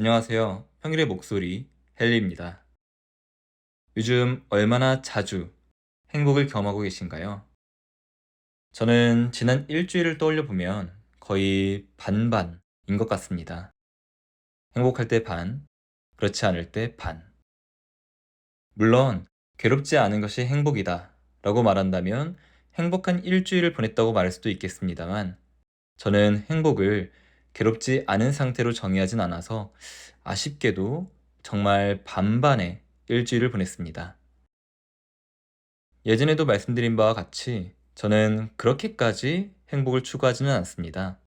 안녕하세요. 평일의 목소리 헨리입니다. 요즘 얼마나 자주 행복을 경험하고 계신가요? 저는 지난 일주일을 떠올려 보면 거의 반반인 것 같습니다. 행복할 때 반, 그렇지 않을 때 반. 물론 괴롭지 않은 것이 행복이다 라고 말한다면 행복한 일주일을 보냈다고 말할 수도 있겠습니다만 저는 행복을 괴롭지 않은 상태로 정의하진 않아서 아쉽게도 정말 반반의 일주일을 보냈습니다. 예전에도 말씀드린 바와 같이 저는 그렇게까지 행복을 추구하지는 않습니다.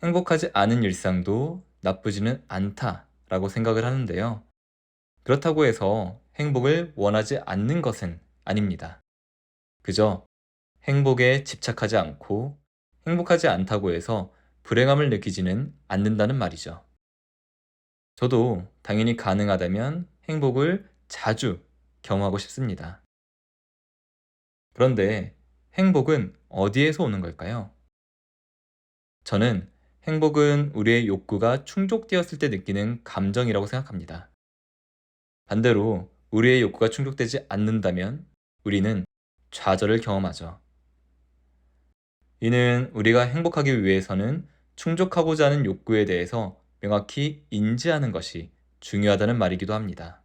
행복하지 않은 일상도 나쁘지는 않다라고 생각을 하는데요. 그렇다고 해서 행복을 원하지 않는 것은 아닙니다. 그저 행복에 집착하지 않고 행복하지 않다고 해서 불행함을 느끼지는 않는다는 말이죠. 저도 당연히 가능하다면 행복을 자주 경험하고 싶습니다. 그런데 행복은 어디에서 오는 걸까요? 저는 행복은 우리의 욕구가 충족되었을 때 느끼는 감정이라고 생각합니다. 반대로 우리의 욕구가 충족되지 않는다면 우리는 좌절을 경험하죠. 이는 우리가 행복하기 위해서는 충족하고자 하는 욕구에 대해서 명확히 인지하는 것이 중요하다는 말이기도 합니다.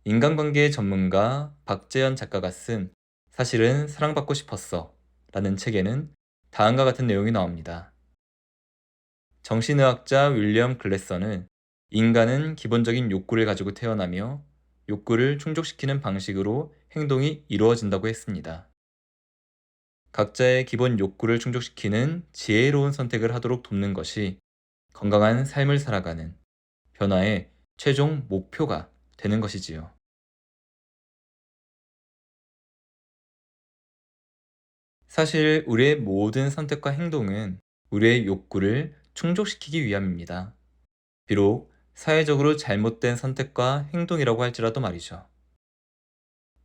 인간관계의 전문가 박재현 작가가 쓴 사실은 사랑받고 싶었어 라는 책에는 다음과 같은 내용이 나옵니다. 정신의학자 윌리엄 글래서는 인간은 기본적인 욕구를 가지고 태어나며 욕구를 충족시키는 방식으로 행동이 이루어진다고 했습니다. 각자의 기본 욕구를 충족시키는 지혜로운 선택을 하도록 돕는 것이 건강한 삶을 살아가는 변화의 최종 목표가 되는 것이지요. 사실 우리의 모든 선택과 행동은 우리의 욕구를 충족시키기 위함입니다. 비록 사회적으로 잘못된 선택과 행동이라고 할지라도 말이죠.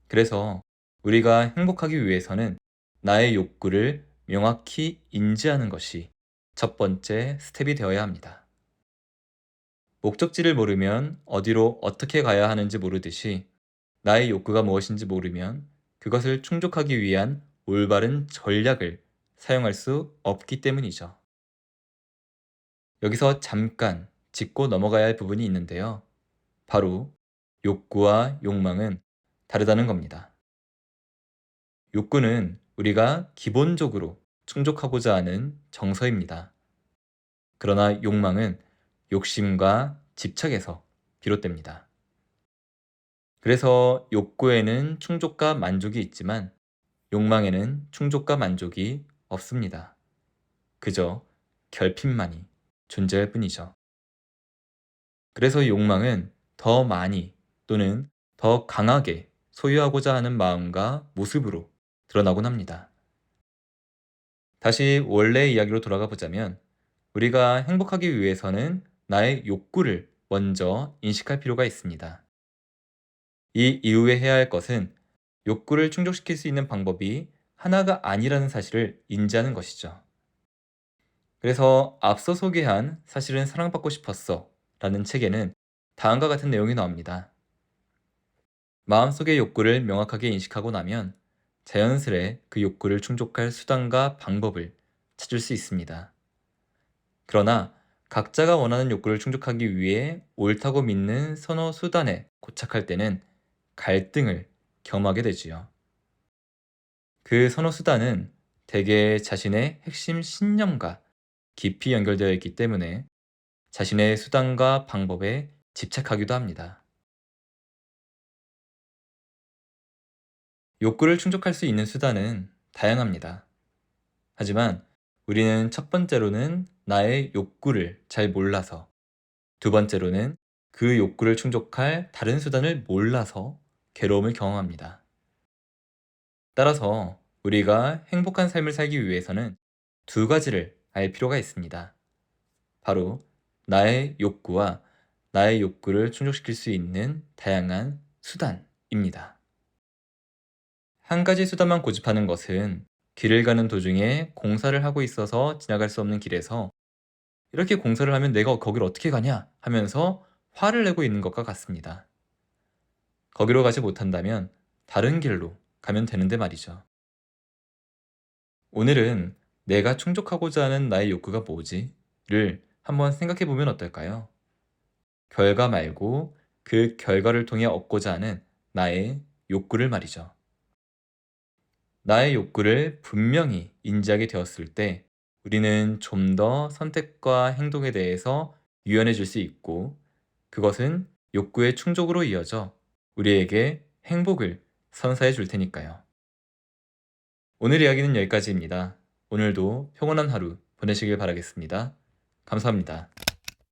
그래서 우리가 행복하기 위해서는 나의 욕구를 명확히 인지하는 것이 첫 번째 스텝이 되어야 합니다. 목적지를 모르면 어디로 어떻게 가야 하는지 모르듯이 나의 욕구가 무엇인지 모르면 그것을 충족하기 위한 올바른 전략을 사용할 수 없기 때문이죠. 여기서 잠깐 짚고 넘어가야 할 부분이 있는데요. 바로 욕구와 욕망은 다르다는 겁니다. 욕구는 우리가 기본적으로 충족하고자 하는 정서입니다. 그러나 욕망은 욕심과 집착에서 비롯됩니다. 그래서 욕구에는 충족과 만족이 있지만 욕망에는 충족과 만족이 없습니다. 그저 결핍만이 존재할 뿐이죠. 그래서 욕망은 더 많이 또는 더 강하게 소유하고자 하는 마음과 모습으로 드러나곤 합니다. 다시 원래의 이야기로 돌아가 보자면 우리가 행복하기 위해서는 나의 욕구를 먼저 인식할 필요가 있습니다. 이 이후에 해야 할 것은 욕구를 충족시킬 수 있는 방법이 하나가 아니라는 사실을 인지하는 것이죠. 그래서 앞서 소개한 사실은 사랑받고 싶었어 라는 책에는 다음과 같은 내용이 나옵니다. 마음속의 욕구를 명확하게 인식하고 나면 자연스레 그 욕구를 충족할 수단과 방법을 찾을 수 있습니다. 그러나 각자가 원하는 욕구를 충족하기 위해 옳다고 믿는 선호 수단에 고착할 때는 갈등을 경험하게 되지요. 그 선호 수단은 대개 자신의 핵심 신념과 깊이 연결되어 있기 때문에 자신의 수단과 방법에 집착하기도 합니다. 욕구를 충족할 수 있는 수단은 다양합니다. 하지만 우리는 첫 번째로는 나의 욕구를 잘 몰라서, 두 번째로는 그 욕구를 충족할 다른 수단을 몰라서 괴로움을 경험합니다. 따라서 우리가 행복한 삶을 살기 위해서는 두 가지를 알 필요가 있습니다. 바로 나의 욕구와 나의 욕구를 충족시킬 수 있는 다양한 수단입니다. 한 가지 수단만 고집하는 것은 길을 가는 도중에 공사를 하고 있어서 지나갈 수 없는 길에서 이렇게 공사를 하면 내가 거길 어떻게 가냐 하면서 화를 내고 있는 것과 같습니다. 거기로 가지 못한다면 다른 길로 가면 되는데 말이죠. 오늘은 내가 충족하고자 하는 나의 욕구가 뭐지? 를 한번 생각해 보면 어떨까요? 결과 말고 그 결과를 통해 얻고자 하는 나의 욕구를 말이죠. 나의 욕구를 분명히 인지하게 되었을 때 우리는 좀 더 선택과 행동에 대해서 유연해질 수 있고, 그것은 욕구의 충족으로 이어져 우리에게 행복을 선사해 줄 테니까요. 오늘 이야기는 여기까지입니다. 오늘도 평온한 하루 보내시길 바라겠습니다. 감사합니다.